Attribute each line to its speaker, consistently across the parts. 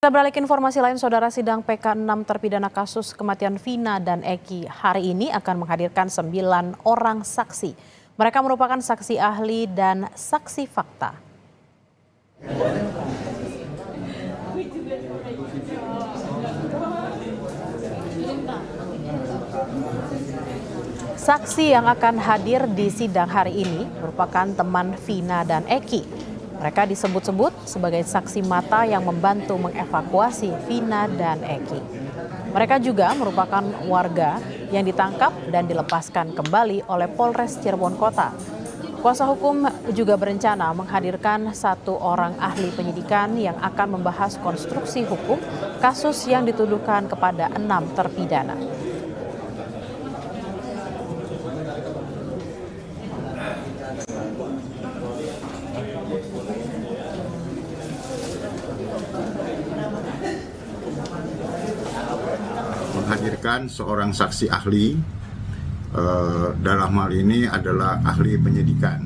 Speaker 1: Kita beralih ke informasi lain, Saudara. Sidang PK 6 terpidana kasus kematian Vina dan Eki hari ini akan menghadirkan 9 orang saksi. Mereka merupakan saksi ahli dan saksi fakta. Saksi yang akan hadir di sidang hari ini merupakan teman Vina dan Eki. Mereka disebut-sebut sebagai saksi mata yang membantu mengevakuasi Vina dan Eki. Mereka juga merupakan warga yang ditangkap dan dilepaskan kembali oleh Polres Cirebon Kota. Kuasa hukum juga berencana menghadirkan 1 orang ahli penyidikan yang akan membahas konstruksi hukum kasus yang dituduhkan kepada 6 terpidana.
Speaker 2: Menghadirkan seorang saksi ahli, dalam hal ini adalah ahli penyidikan.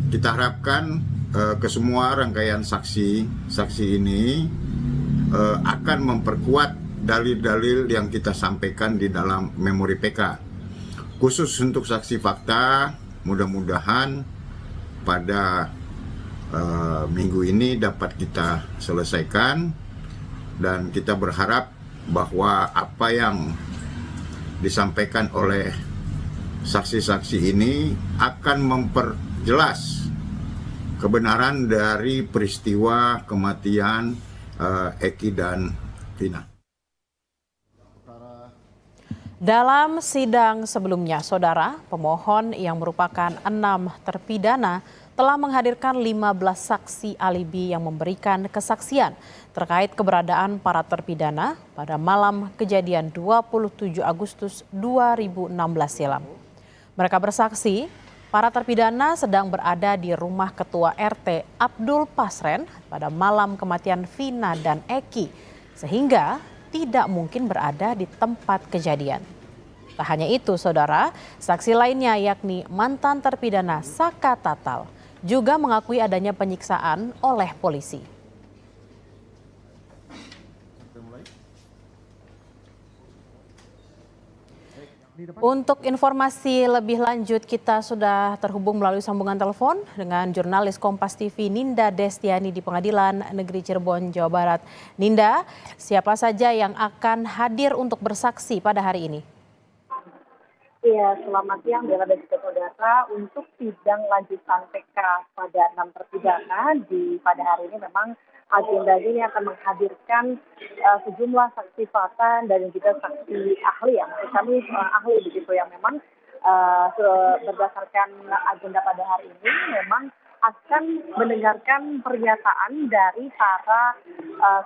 Speaker 2: Kita harapkan ke semua rangkaian saksi ini akan memperkuat dalil-dalil yang kita sampaikan di dalam memori PK. Khusus untuk saksi fakta, mudah-mudahan pada minggu ini dapat kita selesaikan, dan kita berharap bahwa apa yang disampaikan oleh saksi-saksi ini akan memperjelas kebenaran dari peristiwa kematian Eki dan Vina.
Speaker 1: Dalam sidang sebelumnya, Saudara, pemohon yang merupakan 6 terpidana telah menghadirkan 15 saksi alibi yang memberikan kesaksian terkait keberadaan para terpidana pada malam kejadian 27 Agustus 2016 silam. Mereka bersaksi para terpidana sedang berada di rumah Ketua RT Abdul Pasren pada malam kematian Vina dan Eki, sehingga tidak mungkin berada di tempat kejadian. Tak hanya itu, Saudara, saksi lainnya yakni mantan terpidana Saka Tatal juga mengakui adanya penyiksaan oleh polisi. Untuk informasi lebih lanjut, kita sudah terhubung melalui sambungan telepon dengan jurnalis Kompas TV Ninda Destiani di Pengadilan Negeri Cirebon, Jawa Barat. Ninda, siapa saja yang akan hadir untuk bersaksi pada hari ini?
Speaker 3: Iya, selamat siang Bella dan juga saudara. Untuk sidang lanjutan PK pada 6 terpidana pada hari ini memang agendanya ini akan menghadirkan sejumlah saksi fakta dan juga saksi ahli yang kami ahli begitu yang memang berdasarkan agenda pada hari ini memang akan mendengarkan pernyataan dari para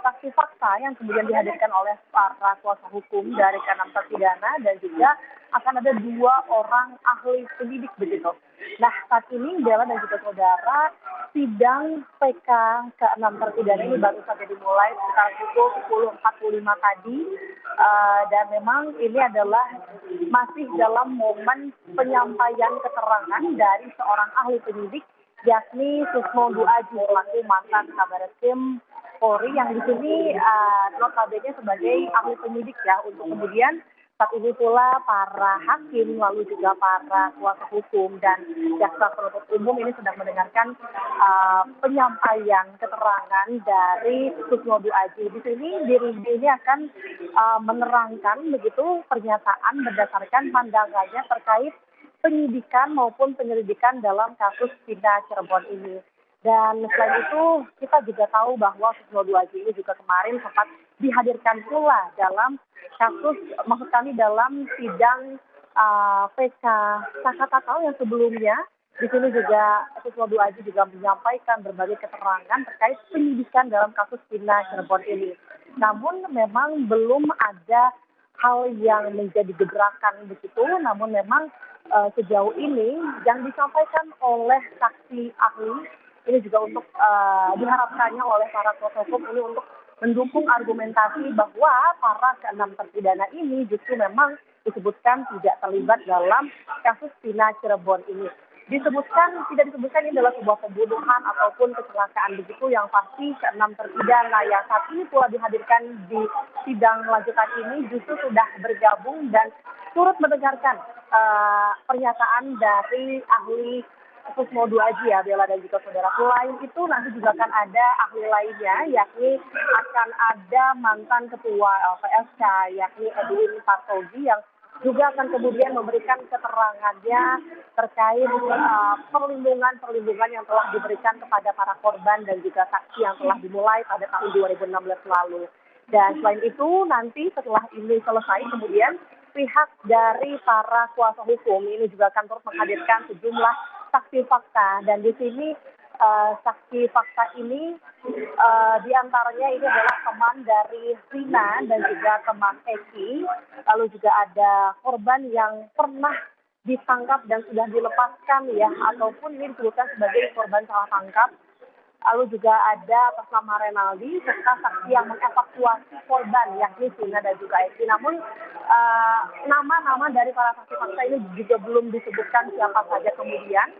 Speaker 3: saksi fakta yang kemudian dihadirkan oleh para kuasa hukum dari ke-6 terpidana, dan juga akan ada 2 orang ahli penyidik begitu. Nah, saat ini Bella dan juga saudara, sidang PK ke-6 terpidana ini baru saja dimulai sekitar pukul 10.45 tadi, dan memang ini adalah masih dalam momen penyampaian keterangan dari seorang ahli penyidik, yakni Susno Duaji selaku mantan Kabareskrim Polri yang di sini notabene sebagai ahli penyidik ya, untuk kemudian saat ini pula para hakim lalu juga para kuasa hukum dan jaksa penuntut umum ini sedang mendengarkan penyampaian keterangan dari Susno Duaji. Di sini diri ini akan menerangkan begitu pernyataan berdasarkan pandangannya terkait penyidikan maupun penyelidikan dalam kasus Vina Cirebon ini. Dan selain itu kita juga tahu bahwa Susno Duaji ini juga kemarin sempat dihadirkan pula dalam kasus, maksud kami dalam sidang PK Saka Tatal yang sebelumnya. Di sini juga Susno Duaji juga menyampaikan berbagai keterangan terkait penyidikan dalam kasus Vina Cirebon ini. Namun memang belum ada hal yang menjadi gebrakan begitu, namun memang sejauh ini yang disampaikan oleh saksi ahli ini juga untuk diharapkannya oleh para kuasa hukum ini untuk mendukung argumentasi bahwa para ke-6 terpidana ini justru memang disebutkan tidak terlibat dalam kasus Vina Cirebon ini. tidak disebutkan ini adalah sebuah pembunuhan ataupun kecelakaan begitu. Yang pasti keenam terpidana yang saat ini pula dihadirkan di sidang lanjutan ini justru sudah bergabung dan turut mendengarkan pernyataan dari ahli Susmo 2 Aji ya, Bella dan juga saudara. Selain itu nanti juga akan ada ahli lainnya, yakni akan ada mantan ketua LPSK, yakni Edwin Partogi, yang juga akan kemudian memberikan keterangannya terkait perlindungan yang telah diberikan kepada para korban dan juga saksi yang telah dimulai pada tahun 2016 lalu. Dan selain itu nanti setelah ini selesai kemudian pihak dari para kuasa hukum ini juga akan terus menghadirkan sejumlah saksi fakta, dan di sini saksi fakta ini diantaranya ini adalah teman dari Rina dan juga teman Eki, lalu juga ada korban yang pernah ditangkap dan sudah dilepaskan ya, ataupun ini disebutkan sebagai korban salah tangkap. Lalu juga ada atas nama Renaldi serta saksi yang mengevakuasi korban yakni Sina dan juga Eki. Namun nama-nama dari para saksi fakta ini juga belum disebutkan siapa saja kemudian.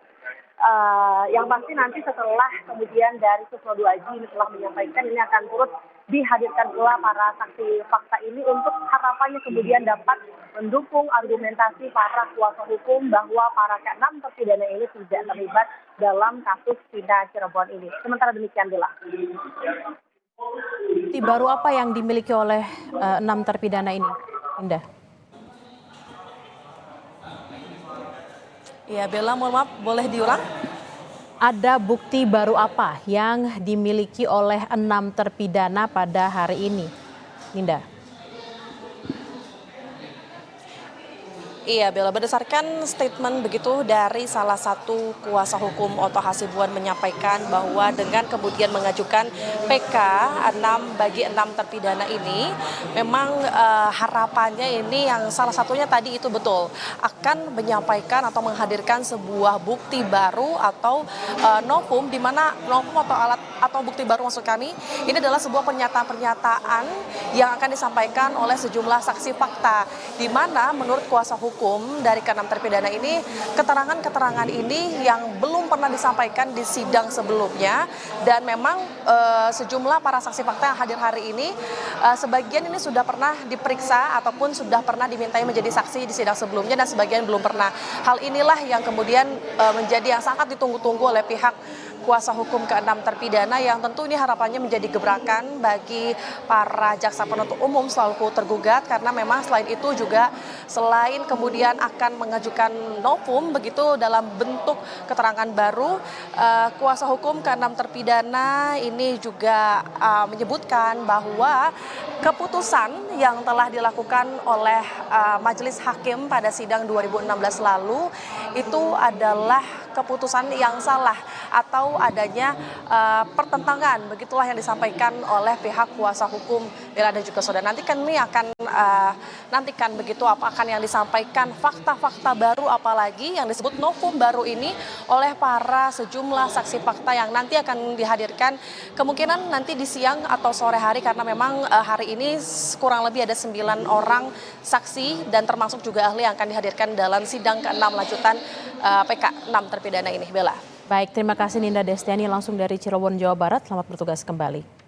Speaker 3: Yang pasti nanti setelah kemudian dari Susmo 2 Aji ini telah menyampaikan, ini akan turut dihadirkan pula para saksi fakta ini untuk harapannya kemudian dapat mendukung argumentasi para kuasa hukum bahwa para keenam terpidana ini tidak terlibat dalam kasus Vina Cirebon ini. Sementara demikian, Bella.
Speaker 1: Bukti baru apa yang dimiliki oleh 6 terpidana ini, Indah?
Speaker 4: Ya, Bella, mohon maaf, boleh diulang?
Speaker 1: Ada bukti baru apa yang dimiliki oleh 6 terpidana pada hari ini, Indah?
Speaker 4: Iya, Bella, berdasarkan statement begitu dari salah satu kuasa hukum Oto Hasibuan menyampaikan bahwa dengan kemudian mengajukan PK 6 bagi 6 terpidana ini, memang harapannya ini yang salah satunya tadi itu betul akan menyampaikan atau menghadirkan sebuah bukti baru atau novum, di mana novum atau alat atau bukti baru maksud kami ini adalah sebuah pernyataan-pernyataan yang akan disampaikan oleh sejumlah saksi fakta, di mana menurut kuasa hukum dari keenam terpidana ini, keterangan-keterangan ini yang belum pernah disampaikan di sidang sebelumnya, dan memang sejumlah para saksi fakta yang hadir hari ini sebagian ini sudah pernah diperiksa ataupun sudah pernah dimintai menjadi saksi di sidang sebelumnya dan sebagian belum pernah. Hal inilah yang kemudian menjadi yang sangat ditunggu-tunggu oleh pihak kuasa hukum keenam terpidana, yang tentu ini harapannya menjadi gebrakan bagi para jaksa penuntut umum selaku tergugat, karena memang selain itu juga selain kemudian akan mengajukan novum begitu dalam bentuk keterangan baru, kuasa hukum keenam terpidana ini juga menyebutkan bahwa keputusan yang telah dilakukan oleh Majelis Hakim pada sidang 2016 lalu itu adalah keputusan yang salah atau adanya pertentangan, begitulah yang disampaikan oleh pihak kuasa hukum Bella dan juga saudara. Nanti kami akan nantikan begitu apa akan yang disampaikan, fakta-fakta baru apalagi yang disebut novum baru ini oleh para sejumlah saksi fakta yang nanti akan dihadirkan kemungkinan nanti di siang atau sore hari, karena memang hari ini kurang lebih ada 9 orang saksi dan termasuk juga ahli yang akan dihadirkan dalam sidang ke-6 lanjutan PK 6 terpidana ini. Bella.
Speaker 1: Baik, terima kasih Ninda Destiani langsung dari Cirebon, Jawa Barat. Selamat bertugas kembali.